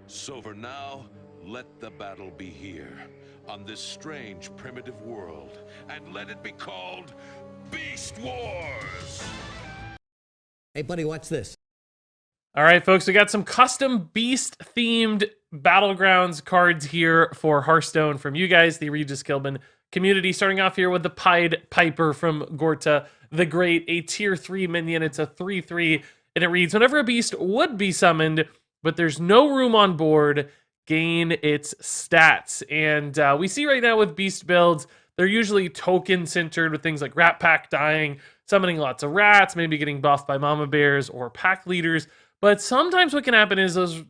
So for now, let the battle be here, on this strange primitive world, and let it be called Beast Wars! Hey, buddy, watch this. All right, folks, we got some custom beast-themed Battlegrounds cards here for Hearthstone from you guys, the Regis Kilbin community. Starting off here with the Pied Piper from Gorta the Great, a tier 3 minion. It's a 3/3, and it reads, whenever a beast would be summoned, but there's no room on board, gain its stats. And we see right now with beast builds, they're usually token-centered with things like Rat Pack dying, summoning lots of rats, maybe getting buffed by mama bears or pack leaders. But sometimes what can happen is those,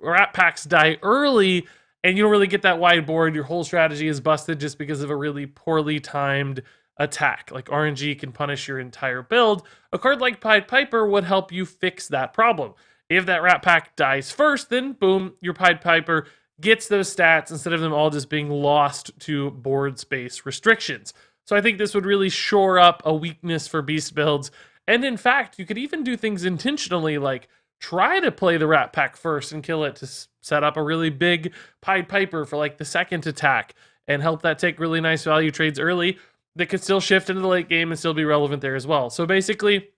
rat packs die early and you don't really get that wide board. Your whole strategy is busted just because of a really poorly timed attack. Like RNG can punish your entire build. A card like Pied Piper would help you fix that problem. If that rat pack dies first, then boom, your Pied Piper gets those stats instead of them all just being lost to board space restrictions. So I think this would really shore up a weakness for beast builds. And in fact, you could even do things intentionally like try to play the rat pack first and kill it to set up a really big Pied Piper for like the second attack and help that take really nice value trades early that could still shift into the late game and still be relevant there as well. So basically,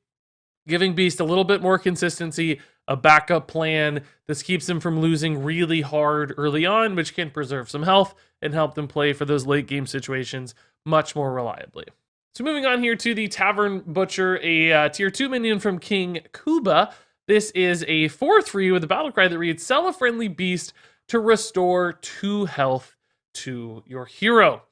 giving Beast a little bit more consistency, a backup plan. This keeps him from losing really hard early on, which can preserve some health and help them play for those late game situations much more reliably. So moving on here to the Tavern Butcher, a tier 2 minion from King Kuba. This is a 4/3 with a battle cry that reads, sell a friendly beast to restore 2 health to your hero.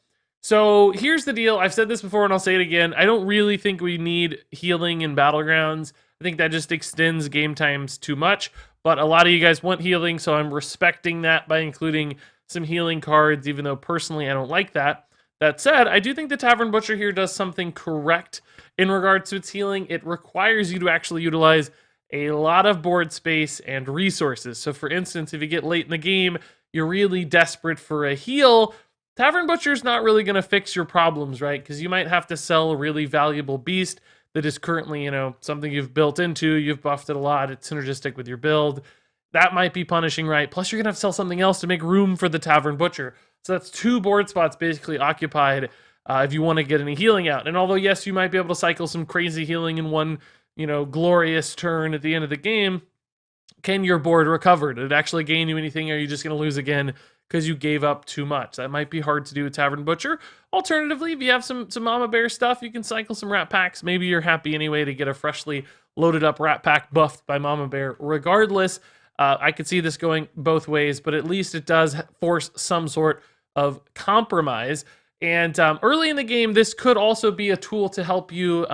So here's the deal. I've said this before and I'll say it again. I don't really think we need healing in Battlegrounds. I think that just extends game times too much. But a lot of you guys want healing, so I'm respecting that by including some healing cards, even though personally I don't like that. That said, I do think the Tavern Butcher here does something correct in regards to its healing. It requires you to actually utilize a lot of board space and resources. So for instance, if you get late in the game, you're really desperate for a heal, Tavern Butcher's not really going to fix your problems, right? Because you might have to sell a really valuable beast that is currently, something you've built into, you've buffed it a lot, it's synergistic with your build. That might be punishing, right? Plus you're going to have to sell something else to make room for the Tavern Butcher. So that's 2 board spots basically occupied if you want to get any healing out. And although, yes, you might be able to cycle some crazy healing in one, glorious turn at the end of the game, can your board recover? Did it actually gain you anything? Or are you just going to lose again because you gave up too much? That might be hard to do with Tavern Butcher. Alternatively, if you have some Mama Bear stuff, you can cycle some Rat Packs. Maybe you're happy anyway to get a freshly loaded up Rat Pack buffed by Mama Bear. Regardless, I could see this going both ways, but at least it does force some sort of compromise. And early in the game, this could also be a tool to help you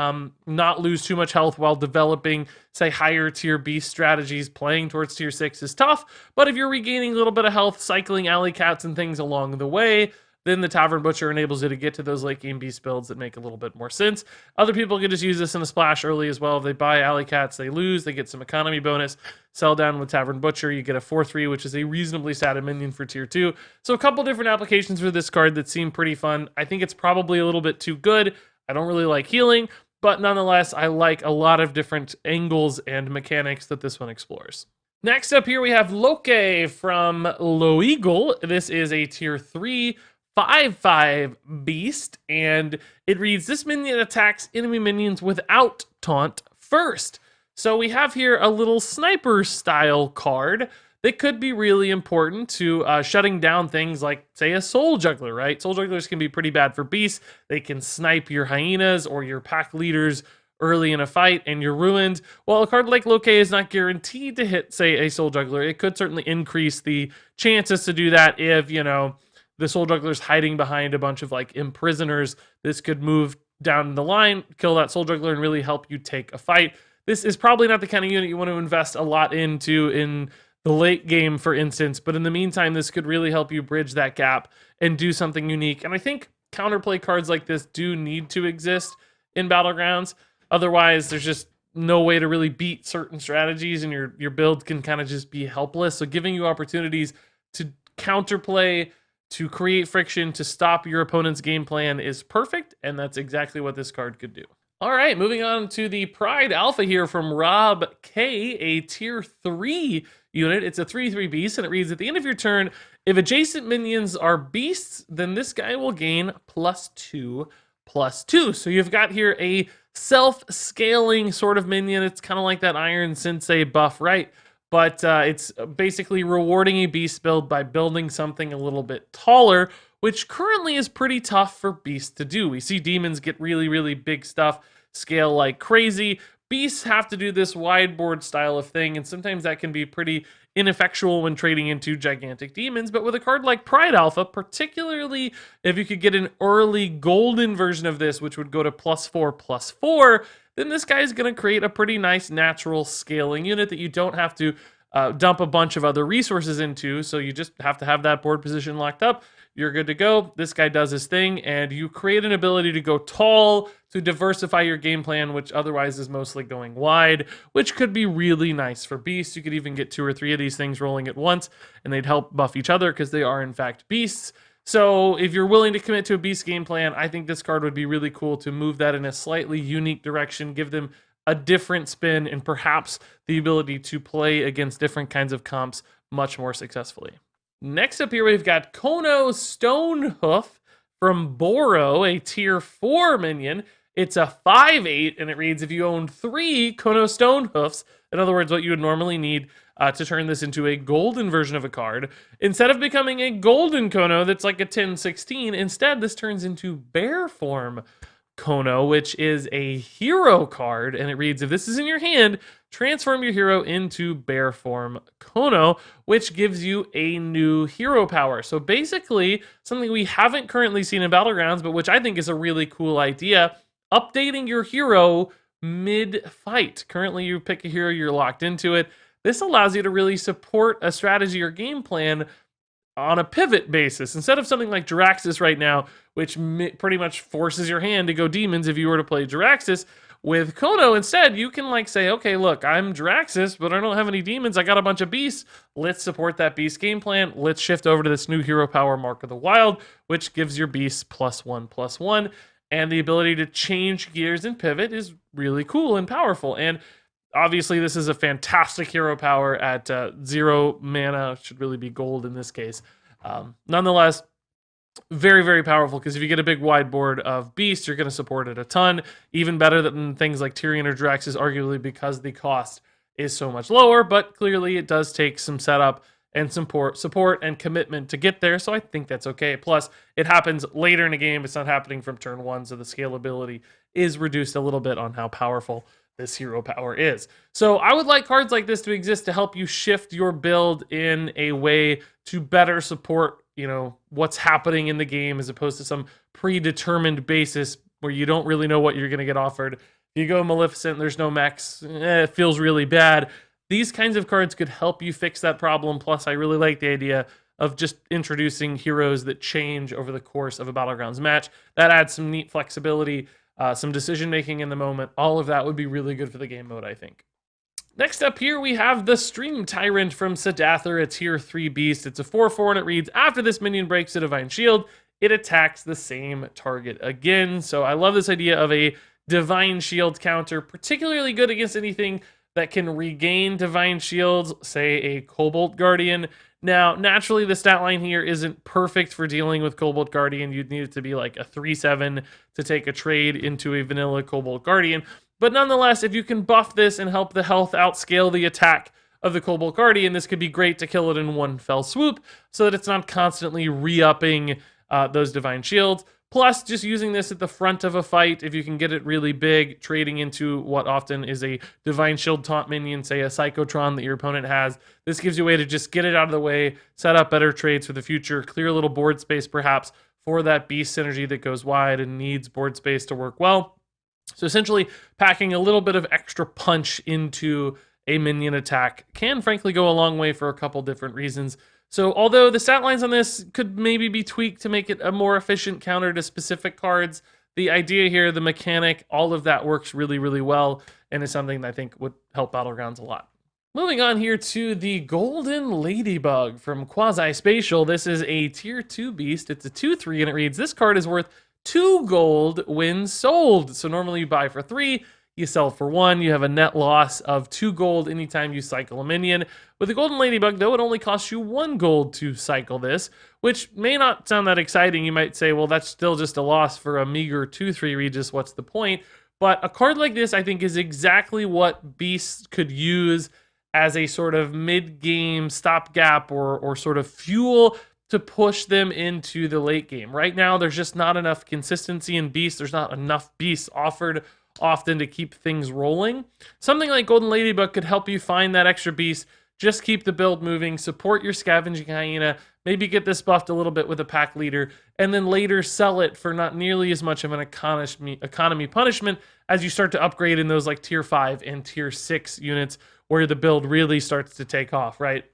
not lose too much health while developing, say, higher tier beast strategies. Playing towards tier 6 is tough, but if you're regaining a little bit of health, cycling alley cats and things along the way, then the Tavern Butcher enables you to get to those late game beast builds that make a little bit more sense. Other people can just use this in a splash early as well. If they buy alley cats, they lose, they get some economy bonus. Sell down with Tavern Butcher, you get a 4/3, which is a reasonably statted minion for tier 2. So a couple different applications for this card that seem pretty fun. I think it's probably a little bit too good. I don't really like healing, but nonetheless, I like a lot of different angles and mechanics that this one explores. Next up here, we have Lokay from Loeagle. This is a tier 3 5/5 beast, and it reads, this minion attacks enemy minions without taunt first. So we have here a little sniper style card that could be really important to shutting down things like, say, a soul juggler, right? Soul jugglers can be pretty bad for beasts. They can snipe your hyenas or your pack leaders early in a fight and you're ruined. Well, a card like Lokay is not guaranteed to hit, say, a soul juggler. It could certainly increase the chances to do that if, the soul juggler's hiding behind a bunch of like imprisoners. This could move down the line, kill that soul juggler, and really help you take a fight. This is probably not the kind of unit you want to invest a lot into in the late game, for instance, but in the meantime, this could really help you bridge that gap and do something unique. And I think counterplay cards like this do need to exist in Battlegrounds. Otherwise, there's just no way to really beat certain strategies, and your build can kind of just be helpless. So giving you opportunities to counterplay, to create friction, to stop your opponent's game plan is perfect, and that's exactly what this card could do. All right, moving on to the Pride Alpha here from Rob K, a tier 3 unit. It's a 3/3 beast, and it reads, at the end of your turn, if adjacent minions are beasts, then this guy will gain +2/+2. So you've got here a self-scaling sort of minion. It's kind of like that Iron Sensei buff, right? But it's basically rewarding a beast build by building something a little bit taller, which currently is pretty tough for beasts to do. We see demons get really, really big stuff, scale like crazy. Beasts have to do this wide board style of thing, and sometimes that can be pretty ineffectual when trading into gigantic demons. But with a card like Pride Alpha, particularly if you could get an early golden version of this, which would go to +4/+4, then this guy is going to create a pretty nice natural scaling unit that you don't have to dump a bunch of other resources into. So you just have to have that board position locked up. You're good to go. This guy does his thing, and you create an ability to go tall to diversify your game plan, which otherwise is mostly going wide, which could be really nice for beasts. You could even get 2 or 3 of these things rolling at once, and they'd help buff each other because they are, in fact, beasts. So if you're willing to commit to a beast game plan, I think this card would be really cool to move that in a slightly unique direction, give them a different spin, and perhaps the ability to play against different kinds of comps much more successfully. Next up here, we've got Kono Stonehoof from Boro, a tier 4 minion. It's a 5/8, and it reads, if you own 3 Kono Stonehoofs, in other words, what you would normally need to turn this into a golden version of a card, instead of becoming a golden Kono that's like a 10/16, instead this turns into bear form Kono, which is a hero card, and it reads, if this is in your hand, transform your hero into bear form Kono, which gives you a new hero power. So basically, something we haven't currently seen in Battlegrounds, but which I think is a really cool idea, updating your hero mid-fight. Currently, you pick a hero, you're locked into it. This allows you to really support a strategy or game plan on a pivot basis, instead of something like Jiraxis right now, which pretty much forces your hand to go demons if you were to play Jiraxis. With Kono, instead, you can like say, okay, look, I'm Jiraxis, but I don't have any demons. I got a bunch of beasts. Let's support that beast game plan. Let's shift over to this new hero power, Mark of the Wild, which gives your beasts +1/+1. And the ability to change gears and pivot is really cool and powerful. And obviously, this is a fantastic hero power at 0 mana. Should really be gold in this case. Nonetheless, very, very powerful, because if you get a big wide board of beasts, you're going to support it a ton. Even better than things like Tyrant or Jiraxis, arguably, because the cost is so much lower. But clearly, it does take some setup and support and commitment to get there. So I think that's okay. Plus, it happens later in the game. It's not happening from turn 1, so the scalability is reduced a little bit on how powerful this hero power is. So I would like cards like this to exist to help you shift your build in a way to better support, what's happening in the game, as opposed to some predetermined basis where you don't really know what you're going to get offered. If you go Maleficent, there's no mechs, it feels really bad. These kinds of cards could help you fix that problem. Plus, I really like the idea of just introducing heroes that change over the course of a Battlegrounds match. That adds some neat flexibility, some decision-making in the moment. All of that would be really good for the game mode, I think. Next up here, we have the Stream Tyrant from Sidathar, a tier 3 beast. It's a 4/4, and it reads, after this minion breaks a Divine Shield, it attacks the same target again. So I love this idea of a Divine Shield counter, particularly good against anything that can regain Divine Shields, say a Cobalt Guardian. Now, naturally, the stat line here isn't perfect for dealing with Cobalt Guardian. You'd need it to be like a 3/7 to take a trade into a vanilla Cobalt Guardian. But nonetheless, if you can buff this and help the health outscale the attack of the Cobalt Guardian, this could be great to kill it in one fell swoop, so that it's not constantly re-upping those Divine Shields. Plus, just using this at the front of a fight, if you can get it really big, trading into what often is a Divine Shield taunt minion, say a Psychotron that your opponent has, this gives you a way to just get it out of the way, set up better trades for the future, clear a little board space perhaps for that beast synergy that goes wide and needs board space to work well. So essentially, packing a little bit of extra punch into a minion attack can frankly go a long way for a couple different reasons. So although the stat lines on this could maybe be tweaked to make it a more efficient counter to specific cards, the idea here, the mechanic, all of that works really, really well, and is something that I think would help Battlegrounds a lot. Moving on here to the Golden Ladybug from Quasi Spatial. This is a tier 2 beast. It's a 2/3, and it reads, this card is worth 2 gold when sold. So normally you buy for 3, you sell for 1. You have a net loss of 2 gold anytime you cycle a minion. With the Golden Ladybug, though, it only costs you 1 gold to cycle this, which may not sound that exciting. You might say, well, that's still just a loss for a meager 2/3 Regis. What's the point? But a card like this, I think, is exactly what Beasts could use as a sort of mid-game stopgap or sort of fuel to push them into the late game. Right now, there's just not enough consistency in Beasts. There's not enough Beasts offered often to keep things rolling. Something like Golden Ladybug could help you find that extra Beast, just keep the build moving, support your Scavenging Hyena, maybe get this buffed a little bit with a pack leader, and then later sell it for not nearly as much of an economy punishment as you start to upgrade in those like tier 5 and tier 6 units where the build really starts to take off, right?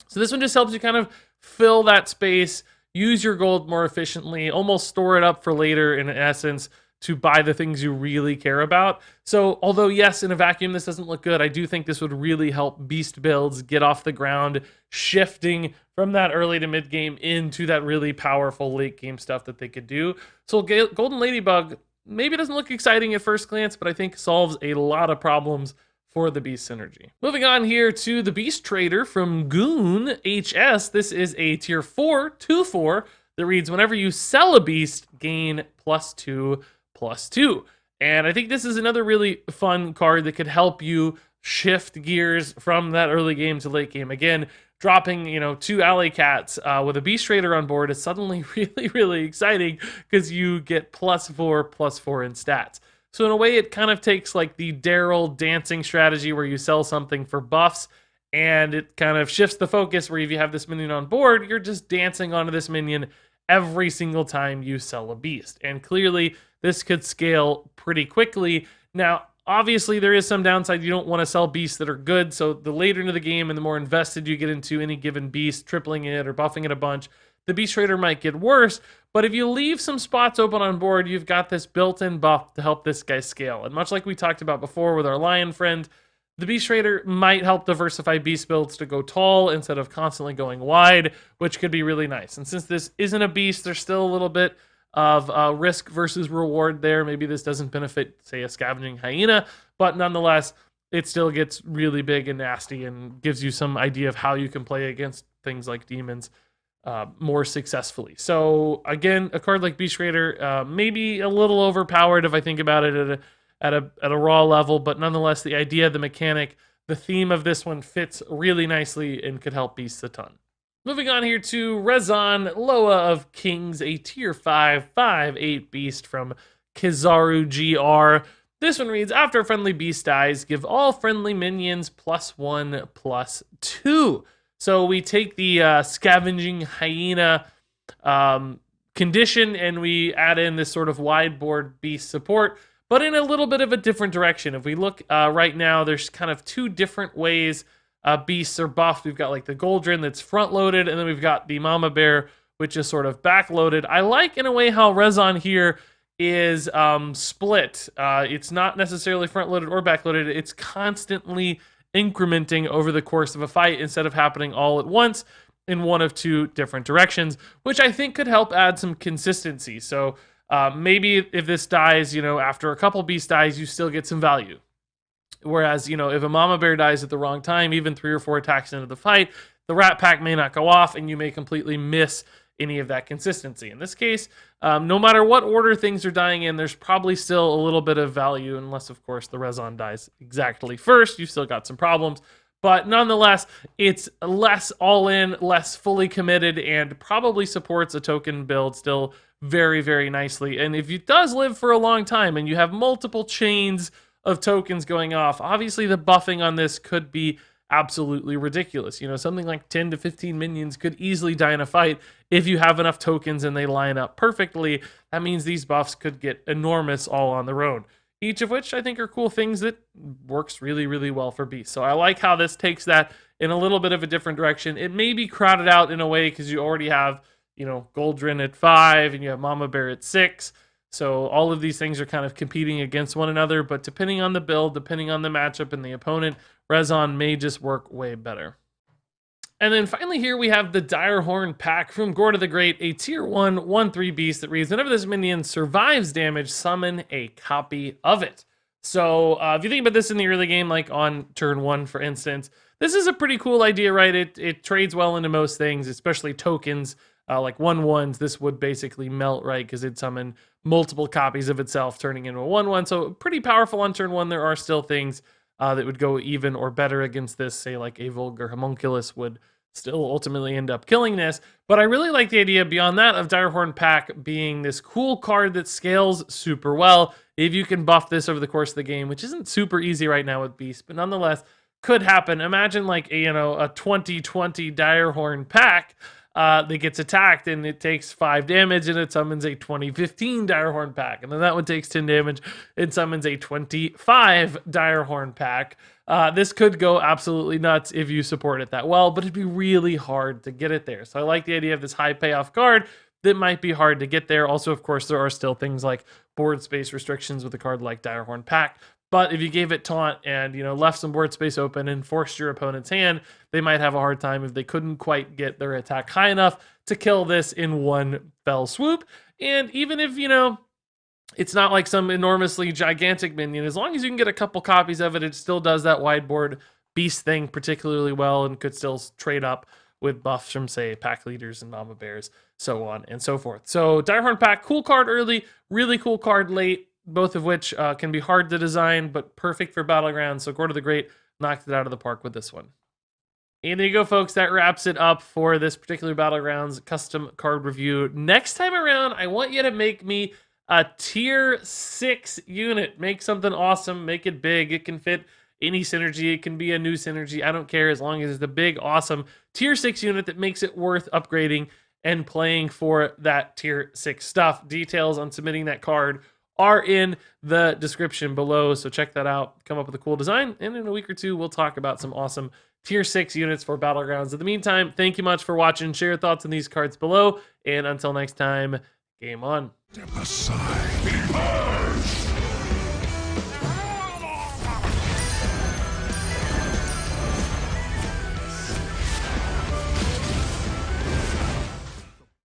So this one just helps you kind of fill that space, use your gold more efficiently, almost store it up for later in essence to buy the things you really care about. So although yes, in a vacuum this doesn't look good, I do think this would really help Beast builds get off the ground, shifting from that early to mid game into that really powerful late game stuff that they could do. So Golden Ladybug maybe doesn't look exciting at first glance, but I think solves a lot of problems for the Beast synergy. Moving on here to the Beast Trader from Goon HS. This is a tier 4, 2/4 that reads, whenever you sell a Beast, gain +2/+2. And I think this is another really fun card that could help you shift gears from that early game to late game. Again, dropping 2 alley cats with a Beast Trader on board is suddenly really, really exciting because you get +4/+4 in stats. So in a way, it kind of takes like the Daryl dancing strategy where you sell something for buffs and it kind of shifts the focus where if you have this minion on board, you're just dancing onto this minion every single time you sell a Beast. And clearly, this could scale pretty quickly. Now, obviously, there is some downside. You don't want to sell Beasts that are good. So the later into the game and the more invested you get into any given Beast, tripling it or buffing it a bunch, the Beast Trader might get worse. But if you leave some spots open on board, you've got this built-in buff to help this guy scale. And much like we talked about before with our Lion friend, the Beast Trader might help diversify Beast builds to go tall instead of constantly going wide, which could be really nice. And since this isn't a Beast, there's still a little bit of risk versus reward there. Maybe this doesn't benefit, say, a Scavenging Hyena, but nonetheless, it still gets really big and nasty and gives you some idea of how you can play against things like demons more successfully. So again, a card like Beast Trader, maybe a little overpowered if I think about it at a raw level, but nonetheless, the idea, the mechanic, the theme of this one fits really nicely and could help Beasts a ton. Moving on here to Rezon, Lola of Kings, a tier 5, 5/8 Beast from Kizaru GR. This one reads, after a friendly Beast dies, give all friendly minions +1/+2. So we take the Scavenging Hyena condition and we add in this sort of wide board Beast support, but in a little bit of a different direction. If we look right now, there's kind of 2 different ways Beasts are buffed. We've got like the Goldrin that's front loaded, and then we've got the Mama Bear, which is sort of back loaded. I like in a way how Rezon here is split. It's not necessarily front loaded or back loaded. It's constantly incrementing over the course of a fight instead of happening all at once in one of 2 different directions, which I think could help add some consistency. So maybe if this dies, after a couple Beasts dies, you still get some value. Whereas, if a Mama Bear dies at the wrong time, even 3 or 4 attacks into the fight, the Rat Pack may not go off and you may completely miss any of that consistency. In this case, no matter what order things are dying in, there's probably still a little bit of value, unless, of course, the Rezon dies exactly first. You've still got some problems. But nonetheless, it's less all-in, less fully committed, and probably supports a token build still very, very nicely. And if it does live for a long time and you have multiple chains of tokens going off, obviously the buffing on this could be absolutely ridiculous. Something like 10 to 15 minions could easily die in a fight if you have enough tokens and they line up perfectly. That means these buffs could get enormous all on their own, each of which I think are cool things that works really, really well for Beast. So I like how this takes that in a little bit of a different direction. It may be crowded out in a way because you already have, Goldrin at 5 and you have Mama Bear at 6. So all of these things are kind of competing against one another, but depending on the build, depending on the matchup and the opponent, Rezon may just work way better. And then finally here we have the Direhorn pack from Gorda the Great, a tier 1, 1/3 beast that reads, whenever this minion survives damage, summon a copy of it. So if you think about this in the early game, like on turn 1, for instance, this is a pretty cool idea, right? It trades well into most things, especially tokens, like 1/1s. This would basically melt, right? Because it'd summon multiple copies of itself, turning into a 1/1. So pretty powerful on turn 1. There are still things that would go even or better against this, say like a Vulgar Homunculus would still ultimately end up killing this. But I really like the idea beyond that of Direhorn pack being this cool card that scales super well if you can buff this over the course of the game, which isn't super easy right now with Beast, but nonetheless could happen. Imagine like a 2020 Direhorn pack that gets attacked and it takes 5 damage and it summons a 2015 Direhorn pack. And then that one takes 10 damage and summons a 25 Direhorn pack. This could go absolutely nuts if you support it that well, but it'd be really hard to get it there. So I like the idea of this high payoff card that might be hard to get there. Also, of course, there are still things like board space restrictions with a card like Direhorn pack. But if you gave it taunt and left some board space open and forced your opponent's hand, they might have a hard time if they couldn't quite get their attack high enough to kill this in one fell swoop. And even if it's not like some enormously gigantic minion, as long as you can get a couple copies of it, it still does that wide board beast thing particularly well and could still trade up with buffs from, say, pack leaders and mama bears, so on and so forth. So Direhorn pack, cool card early, really cool card late, both of which can be hard to design, but perfect for Battlegrounds. So Gorda the Great knocked it out of the park with this one. And there you go, folks. That wraps it up for this particular Battlegrounds custom card review. Next time around, I want you to make me a tier 6 unit. Make something awesome. Make it big. It can fit any synergy. It can be a new synergy. I don't care, as long as it's a big, awesome tier 6 unit that makes it worth upgrading and playing for that tier 6 stuff. Details on submitting that card are in the description below, so check that out. Come up with a cool design, and in a week or two, we'll talk about some awesome tier 6 units for Battlegrounds. In the meantime, thank you much for watching. Share your thoughts on these cards below, and until next time, game on. Step aside. Emerge!